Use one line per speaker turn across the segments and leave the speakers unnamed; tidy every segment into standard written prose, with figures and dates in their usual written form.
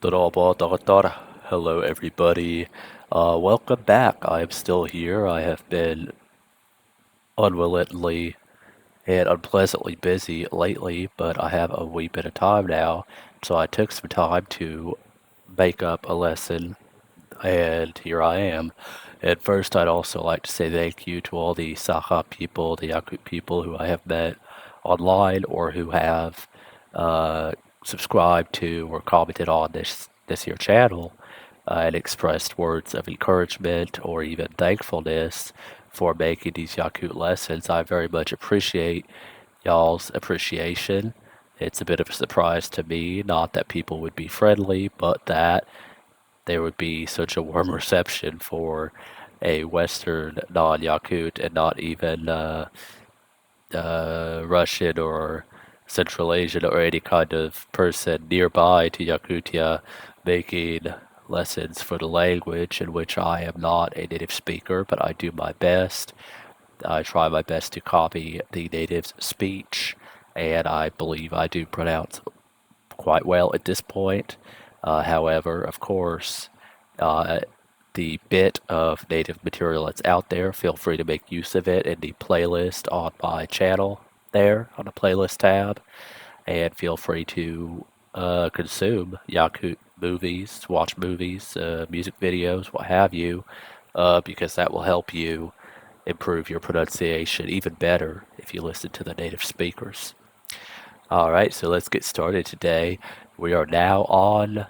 Hello, everybody. Welcome back. I am still here. I have been unwillingly and unpleasantly busy lately, but I have a wee bit of time now, so I took some time to make up a lesson, and here I am. At first, I'd also like to say thank you to all the Sakha people, the Yakut people who I have met online or who have uh, subscribed to or commented on this here channel and expressed words of encouragement or even thankfulness for making these Yakut lessons. I very much appreciate y'all's appreciation. It's a bit of a surprise to me, not that people would be friendly, but that there would be such a warm reception for a Western non-Yakut and not even Russian or Central Asian or any kind of person nearby to Yakutia making lessons for the language in which I am not a native speaker, but I do my best. I try my best to copy the native's speech, and I believe I do pronounce quite well at this point. However, of course, uh, the bit of native material that's out there, feel free to make use of it in the playlist on my channel there on the playlist tab, and feel free to consume Yakut movies, watch movies, music videos, what have you, because that will help you improve your pronunciation even better if you listen to the native speakers. Alright, so let's get started today. We are now on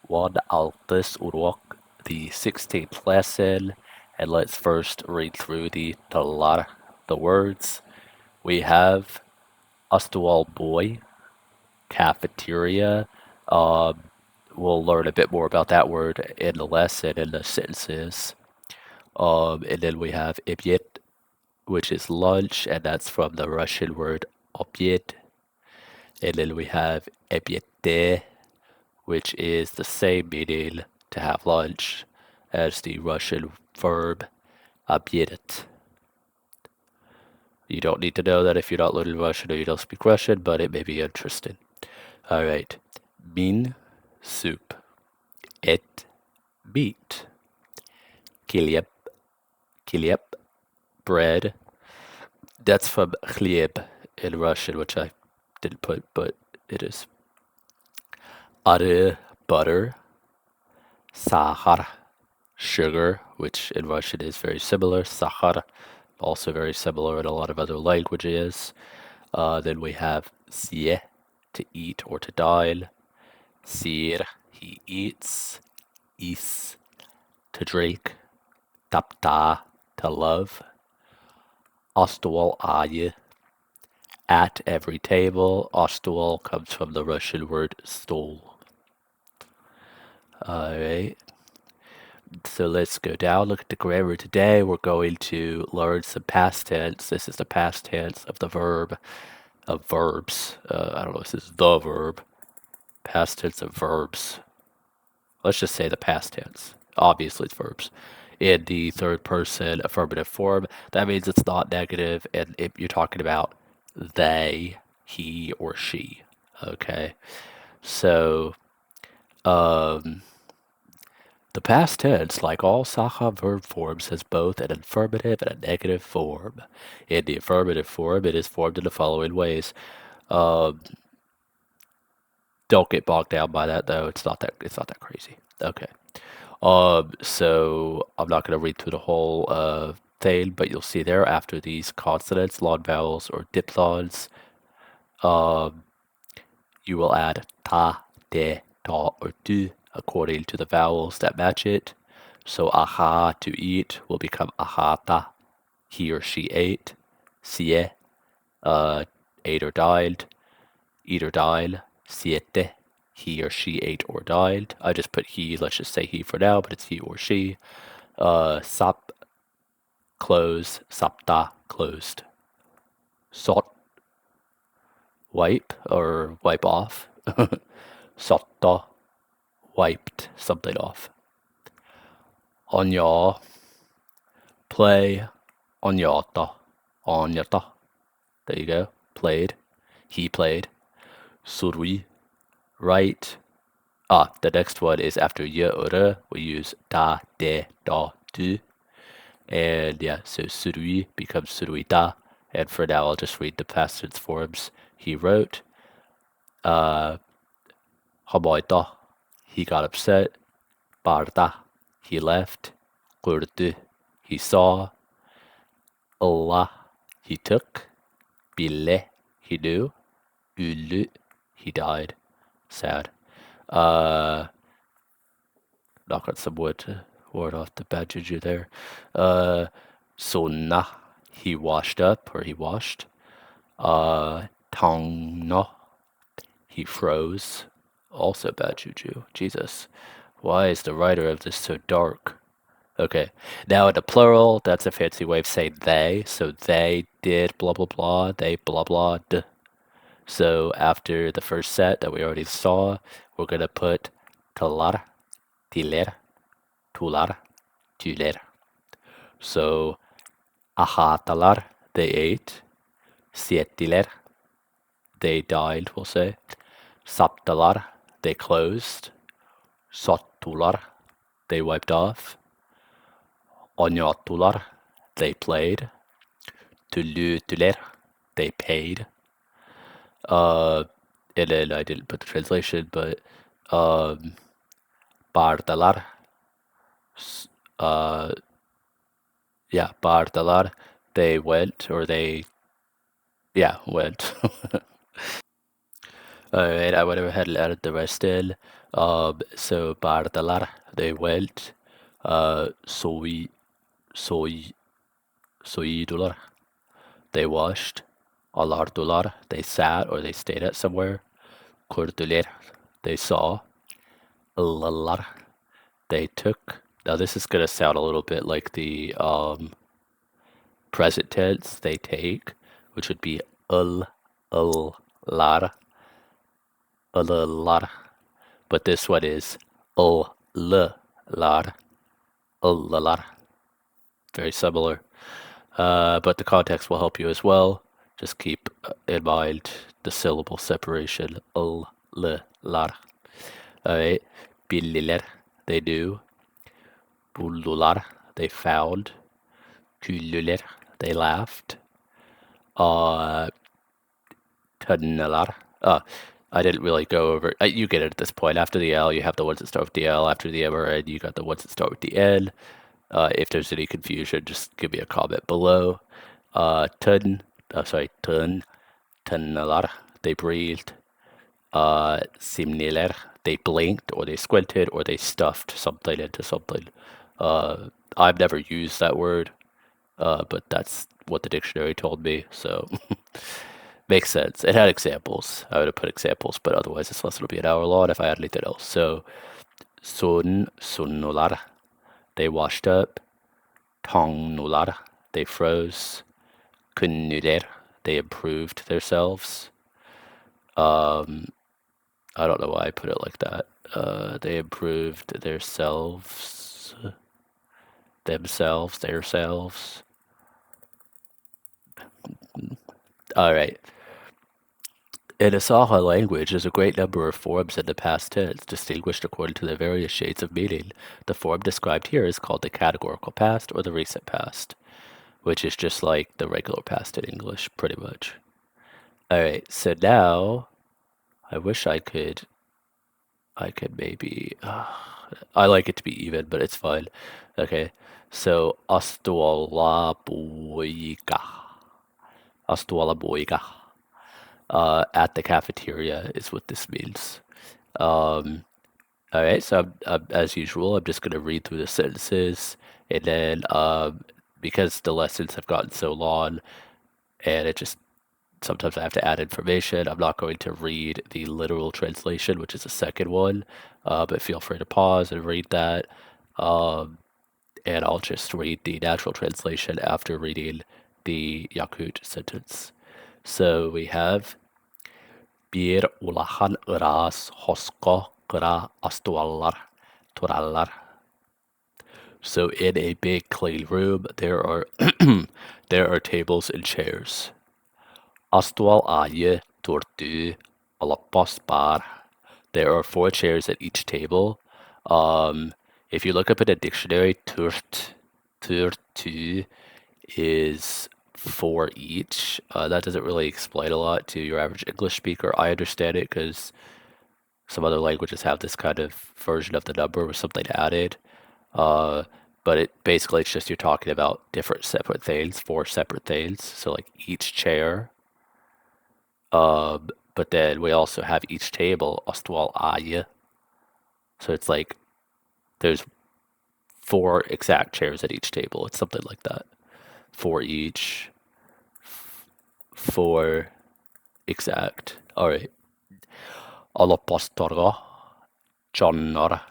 one Altis Urok, the 16th lesson, and let's first read through the words. We have Astual Boy, cafeteria. We'll learn a bit more about that word in the lesson, in the sentences. And then we have Ibyet, which is lunch, and that's from the Russian word obyed. And then we have Ebyete, which is the same meaning to have lunch as the Russian verb obiedet. You don't need to know that if you're not learning Russian or you don't speak Russian, but it may be interesting. Alright. Min, soup. Et, meat. Kiliep, bread. That's from chlieb in Russian, which I didn't put, but it is. Are, butter. Sahar, sugar, which in Russian is very similar. Sakhar, also very similar in a lot of other languages. Then we have sie, to eat or to dine. Sir, he eats. Is, to drink. Tapta, to love. Ostual aye, at every table. Ostual comes from the Russian word stol. Alright. So let's go down, look at the grammar today. We're going to learn some past tense. This is the past tense of the verb, of verbs. I don't know if this is the verb. Past tense of verbs. Let's just say the past tense. Obviously, it's verbs. In the third person affirmative form, that means it's not negative, and if you're talking about they, he, or she. Okay. So, the past tense, like all Sakha verb forms, has both an affirmative and a negative form. In the affirmative form, it is formed in the following ways. Don't get bogged down by that, though. It's not that crazy. Okay. So I'm not going to read through the whole thing, but you'll see there after these consonants, long vowels, or diphthongs, you will add ta, de, ta, or tu according to the vowels that match it. So aha, to eat, will become ahata, he or she ate. Sie, ate or dined. Eat or dine. Siete, he or she ate or dined. I just put he, let's just say he for now, but it's he or she. Sap, close. Sapta, closed. Sot, wipe or wipe off. Sotta, wiped something off. Onya, play. Onyata, onyata. There you go. Played. He played. Surui, write. The next one is after ye ore, we use da, de, da, du. And yeah, so surui becomes suruita. And for now, I'll just read the past tense forms. He wrote, hamoita, he got upset. Barda, he left. Kurdu, he saw. Allah, he took. Bile, he knew. Ulu, he died. Sad. Knock on some wood to ward off the bad juju there. Sonna, he washed up or he washed. Tangno, he froze. Also bad juju. Jesus. Why is the writer of this so dark? Okay. Now in the plural, that's a fancy way of saying they. So they did blah blah blah. They blah blah. So after the first set that we already saw, we're gonna put talar, tiler, tular, tuler. So ahatalar, they ate. Sietiler, they dined, we'll say. Saptalar, they closed. Sotular, they wiped off. Onyatular, they played. Tulutuler, they paid. And then I didn't put the translation, but bardalar, bardalar, they went, or they, went. Alright, I went ahead and added the rest in. So bardalar, they went. Soy, soyidular, they washed. Alardular, they sat or they stayed at somewhere. Kurdulir, they saw. Lalar, they took. Now this is gonna sound a little bit like the present tense, they take, which would be lar, lar. But this one is lar, lar. Very similar. But the context will help you as well. Just keep in mind the syllable separation. Lar. Alright. Billiler, they knew. Bullular, they found. Güllüler, they laughed. Tunnelar. I didn't really go over. You get it at this point. After the L, you have the ones that start with the L. After the MRN, you got the ones that start with the N. If there's any confusion, just give me a comment below. Tunnelar, they breathed. Simniler, they blinked, or they squinted, or they stuffed something into something. I've never used that word, but that's what the dictionary told me, so makes sense. It had examples. I would have put examples, but otherwise this lesson will be an hour long if I had anything else. So, sunnular, they washed up. Tongnular, they froze. Kunnuler, they improved themselves. I don't know why I put it like that. They improved themselves. Alright. In a Sakha language, there's a great number of forms in the past tense, distinguished according to their various shades of meaning. The form described here is called the categorical past or the recent past, which is just like the regular past in English, pretty much. Alright, so now I wish I could maybe, I like it to be even, but it's fine. Okay, so astuala boiga. At the cafeteria is what this means. Alright, so as usual, I'm just going to read through the sentences, and then because the lessons have gotten so long, and it just sometimes I have to add information. I'm not going to read the literal translation, which is the second one, but feel free to pause and read that. And I'll just read the natural translation after reading the Yakut sentence. So we have Bir ulahan ras hosko kra astuallar turallar. So in a big clean room, there are tables and chairs. Astual aye turtu alapos bar There are 4 chairs at each table. If you look up in a dictionary, turtu is 4 each. That doesn't really explain a lot to your average English speaker. I understand it because some other languages have this kind of version of the number with something added. But it's just you're talking about different separate things, 4 separate things. So like each chair. But then we also have each table, astual aya. So it's like there's 4 exact chairs at each table. It's something like that. 4 each. 4 exact. All right. Alapastorga. Jonnar.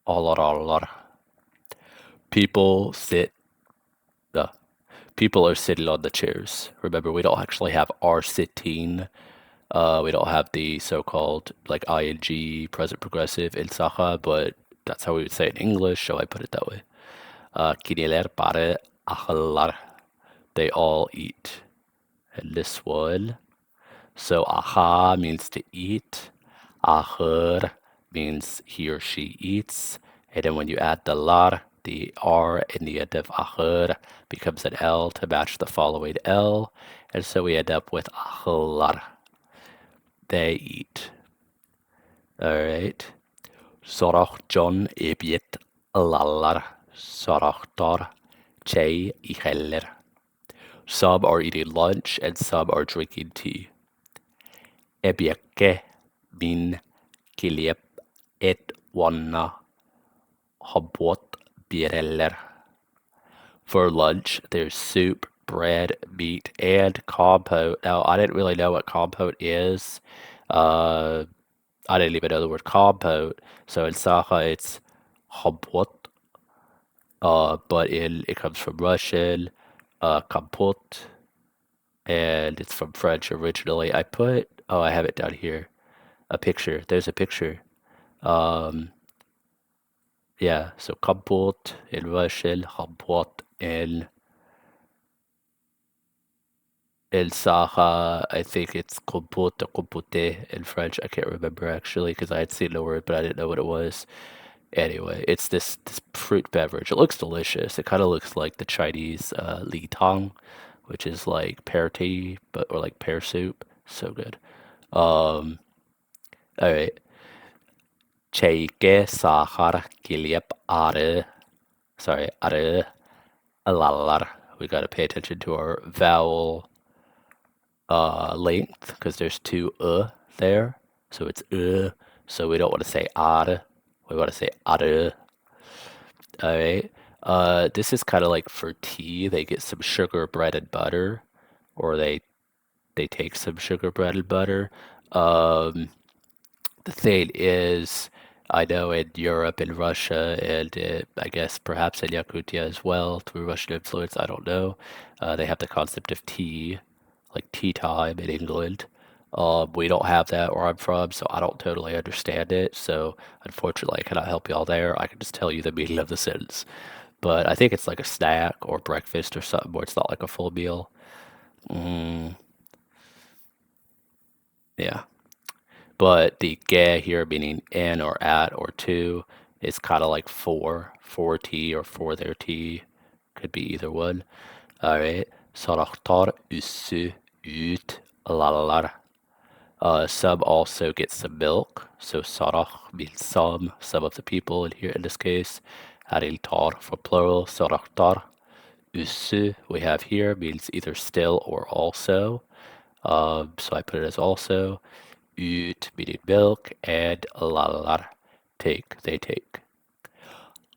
Alarallar. People sit. People are sitting on the chairs. Remember, we don't actually have are sitting. We don't have the so-called like ing present progressive in Sakha, but that's how we would say it in English, so I put it that way. Kiniler pare ahalar. They all eat. And this one. So aha means to eat. Ahur means he or she eats. And then when you add the lar, the R in the end of ahur becomes an L to match the following L. And so we end up with ahalar. They eat. Alright. Sorach John ebiet lallar. Sorach tor che iheller. Some are eating lunch and some are drinking tea. Ebieke min kiliep et wanna habot bireller. For lunch, there's soup, bread, meat, and compote. Now, I didn't really know what compote is. I didn't even know the word compote. So in Sakha, it's habot. But it comes from Russian, kompot, and it's from French originally. I have it down here, a picture. There's a picture. Yeah, so kompot in Russian, kompot in Sakha, I think it's kompot or kompote in French. I can't remember actually because I had seen the word, but I didn't know what it was. Anyway, it's this fruit beverage. It looks delicious. It kind of looks like the Chinese li tang, which is like pear tea, or like pear soup. So good. All right. Cheike sahar giliep are. Sorry, are alalar. We got to pay attention to our vowel length because there's 2 there. So it's so we don't want to say are. We want to say are. All right. This is kind of like for tea. They get some sugar, bread, and butter, or they take some sugar, bread, and butter. The thing is, I know in Europe, in Russia, and I guess perhaps in Yakutia as well, through Russian influence, I don't know. They have the concept of tea, like tea time in England. We don't have that where I'm from, so I don't totally understand it. So unfortunately, I cannot help y'all there. I can just tell you the meaning of the sentence. But I think it's like a snack or breakfast or something where it's not like a full meal. Yeah. But the ge here meaning in or at or to is kind of like for tea or for their tea. Could be either one. All right. Saraktar üssü ut lalalar. Some also get some milk. So sarach means some of the people in here in this case. Hariltar for plural. Saraktar. Üssü we have here means either still or also. So I put it as also. Ut meaning milk, and lalar they take.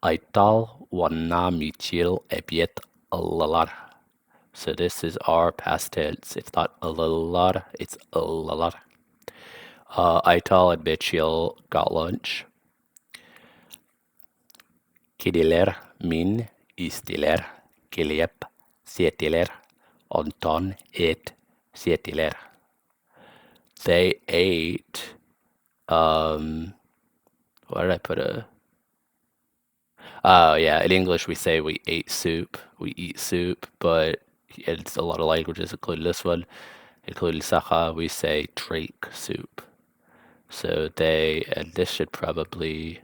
Aital wanna michil ebiet lalar. So this is our past tense. It's not lalar, it's lalar. Aital and Michil got lunch. Kidiler min istiler kiliep sietiler onton et sietiler. They ate, why did I put oh yeah, in English we say we ate soup, we eat soup, but it's a lot of languages, including this one, including Sakha, we say drink soup. So they, and this should probably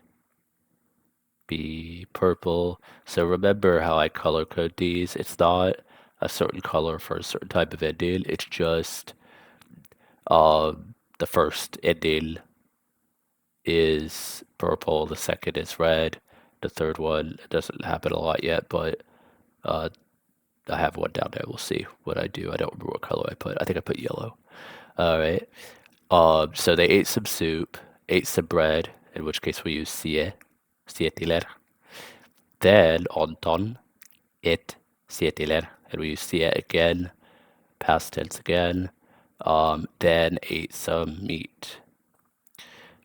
be purple. So remember how I color code these? It's not a certain color for a certain type of ending. It's just the first ending is purple, the second is red, the third one, it doesn't happen a lot yet, but I have one down there. We'll see what I do. I don't remember what color I put. I think I put yellow. All right. So they ate some soup, ate some bread, in which case we use sietiler. Then Anton ate sietiler, and we use sie again, past tense again. Then ate some meat.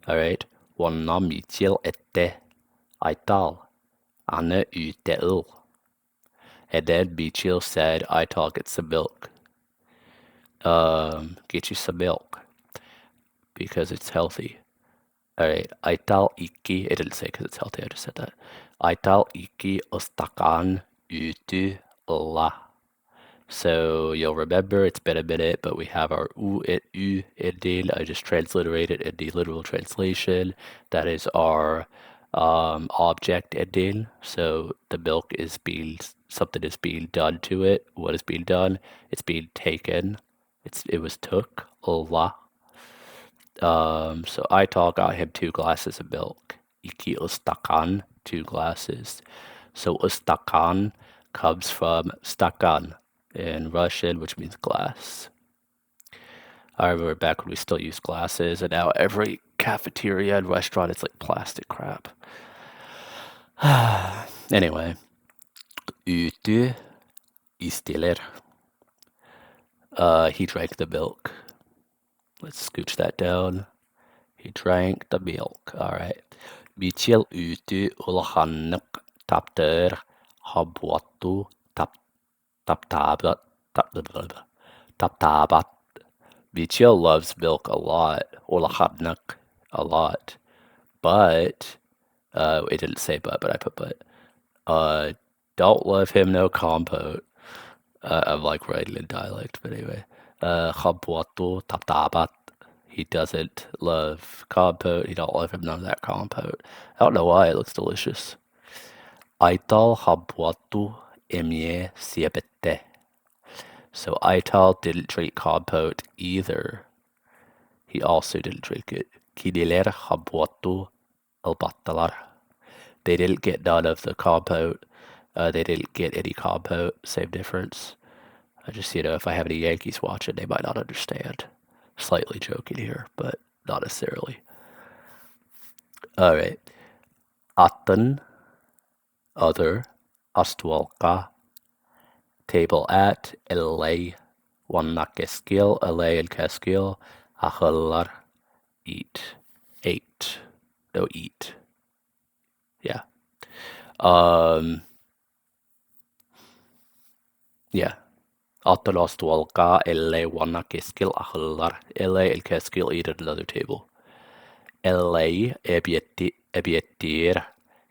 All right. Wanna Mitchell ette Aital Anne ute. And then Mitchell said, Aital, get some milk. Get you some milk because it's healthy. All right. Aital iki. It didn't say because it's healthy. I just said that. Aital iki ostakan utu la. So you'll remember it's been a minute, but we have our u and u ending. I just transliterated in the literal translation. That is our object ending. So the milk is being, something is being done to it. What is being done? It's being taken. It was took. Allah. So Aital got him 2 glasses of milk. Iki ustakan, 2 glasses. So ustakan comes from stakan in Russian, which means glass. I remember back when we still used glasses, and now every cafeteria and restaurant is like plastic crap. Anyway, ute istiller. He drank the milk. Let's scooch that down. He drank the milk. All right. Mitchell ute ulhannek tapter habwatu taptabat taptabat. Mitchell loves milk a lot. Ulhannek a lot. But it didn't say but I put but. Don't love him no compote. I'm like writing in dialect, but anyway. Habwatu taptabat. He doesn't love compote. He don't love him none of that compote. I don't know why. It looks delicious. Aital habwatu emie siebete. So Aital didn't drink compote either. He also didn't drink it. Kidiler habwatu albatalar. They didn't get none of the compote. They didn't get any compote. Same difference. I just, if I have any Yankees watching, they might not understand. Slightly joking here, but not necessarily. All right. Atan, other, astualka, table at, LA, wanna keskil, LA and keskil, ahalar, eat, ate, no eat. Yeah. Yeah. Atan astualka, LA, wanna keskil, ahalar, LA and keskil eat at another table. LA, ebietir,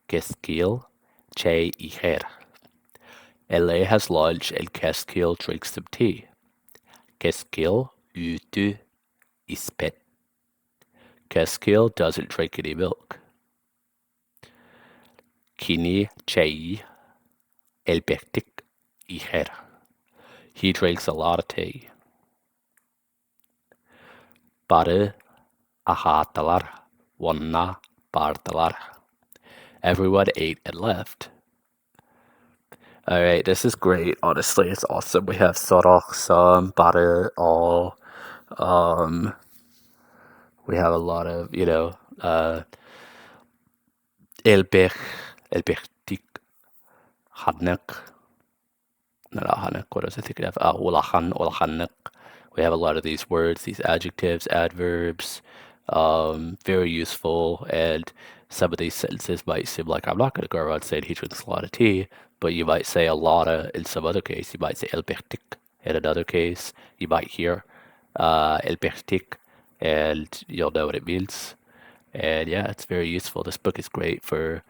keskil, che iher. LA has lunch and Keskil drinks some tea. Keskil utu ispet. Keskil doesn't drink any milk. Kini chai elbektik iher. He drinks a lot of tea. Bare ahatalar wanna bartalar. Everyone ate and left. All right, this is great. Honestly, it's awesome. We have sorok, some, bare, all. We have a lot of, elbechtik, hadnek. No, not hadnek. What was I thinking of? Ulachannek. We have a lot of these words, these adjectives, adverbs. Very useful, and some of these sentences might seem like I'm not going to go around saying he drinks a lot of tea, but you might say a lot of, in some other case, you might say elbechtik. In another case, you might hear elbechtik, and you'll know what it means. And yeah, it's very useful. This book is great for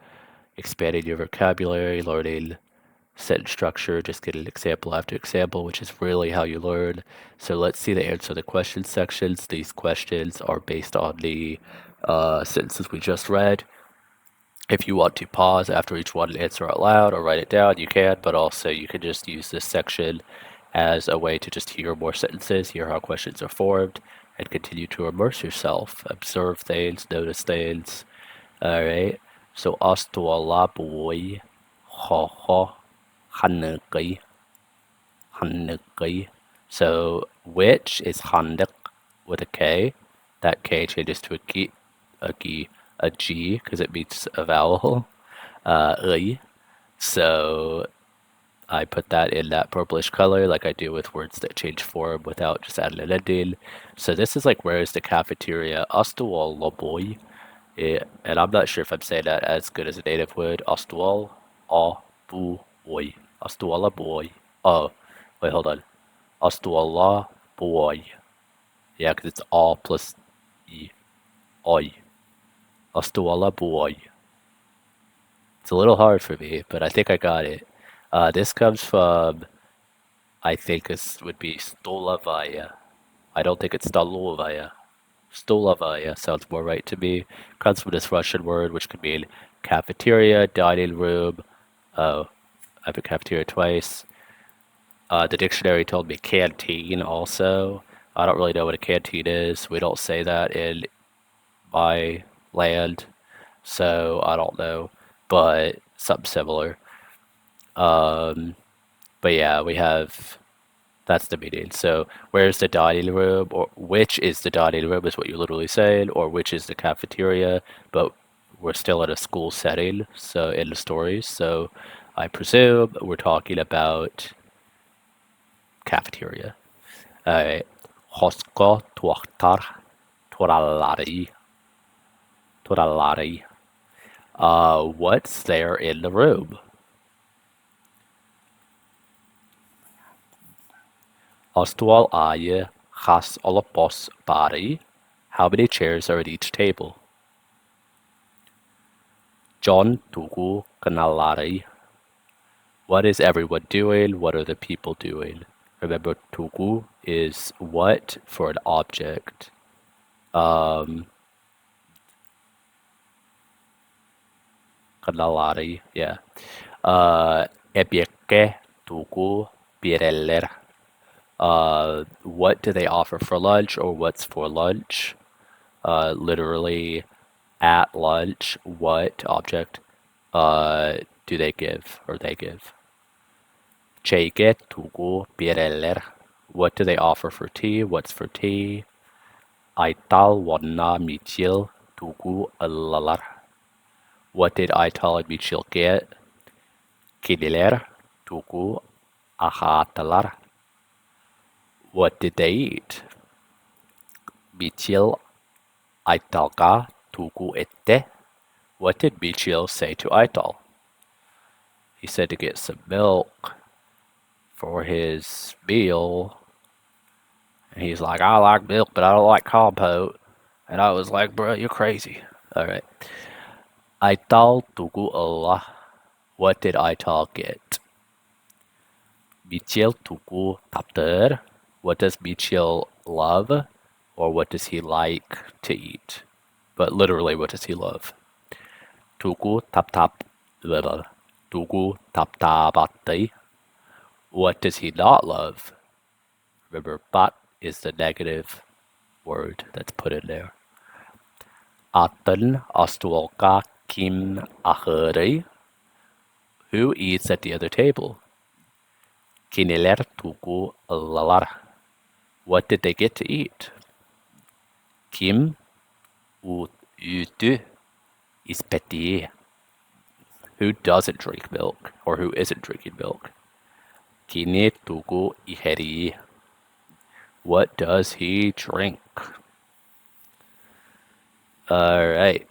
expanding your vocabulary, learning sentence structure, just get an example after example, which is really how you learn. So let's see the answer the question sections. These questions are based on the sentences we just read. If you want to pause after each one and answer out loud or write it down, you can, but also you can just use this section as a way to just hear more sentences, hear how questions are formed, and continue to immerse yourself, observe things, notice things. All right. So astuala boy, ha ha, hanukkah, hanukkah. So which is hanuk with a K. That K changes to a G because it means a vowel. So I put that in that purplish color like I do with words that change form without just adding an ending. So this is like, where is the cafeteria? Astual loboy. And I'm not sure if I'm saying that as good as a native would. Astual a boy. Astuala boy. Oh, wait, hold on. Astuala boy. Yeah, because it's all plus e. Oi. Astuala boy. It's a little hard for me, but I think I got it. This comes from, I think this would be Stolavaya. I don't think it's Stolovaya. Stolavaya sounds more right to me. Comes from this Russian word, which could mean cafeteria, dining room. Oh, I put cafeteria twice. The dictionary told me canteen also. I don't really know what a canteen is. We don't say that in my land, so I don't know, but something similar. But yeah, we have, that's the meaning. So where's the dining room, or which is the dining room is what you're literally saying, or which is the cafeteria, but we're still in a school setting, so in the stories. So I presume we're talking about cafeteria. Alright. Hosko tuachtar toralari. Toralari. What's there in the room? Astual aye has olopos bari. How many chairs are at each table? John tugu kanalari. What is everyone doing? What are the people doing? Remember, tugu is what for an object. Kanalari, yeah. Ebieke tugu bireller. What do they offer for lunch, or what's for lunch? Literally, at lunch, what object do they give, or they give? Cheike tugu bireller. What do they offer for tea? What's for tea? Aital wana michil tugu alalar. What did Aital and Michil get? Kiniler tugu ahatalar. What did they eat? Michil Aitalka tugu ette. What did Michil say to Aital? He said to get some milk for his meal. And he's like, I like milk, but I don't like compote. And I was like, bro, you're crazy. All right. Aital tugu Allah. What did Aital get? Michil tugu tapter. What does Michil love? Or what does he like to eat? But literally, what does he love? Tugu tap tap. Tugu tap tapati. What does he not love? Remember, bat is the negative word that's put in there. Atan astuolka kim aheri. Who eats at the other table? Kiniler tugu lalar. What did they get to eat? Kim utu ispeti. Who doesn't drink milk, or who isn't drinking milk? Kine tugu iheri. What does he drink? Alright.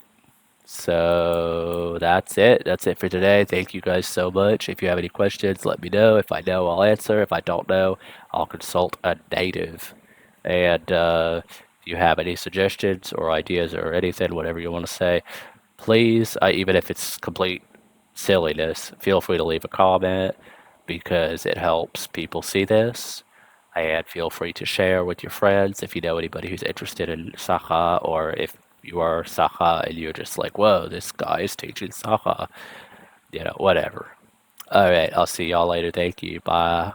So that's it. That's it for today. Thank you guys so much. If you have any questions, let me know. If I know, I'll answer. If I don't know, I'll consult a native. And if you have any suggestions or ideas or anything, whatever you want to say, please, even if it's complete silliness, feel free to leave a comment because it helps people see this. And feel free to share with your friends if you know anybody who's interested in Sakha, or if you are Sakha and you're just like, whoa, this guy is teaching Sakha, whatever. All right, I'll see y'all later. Thank you. Bye.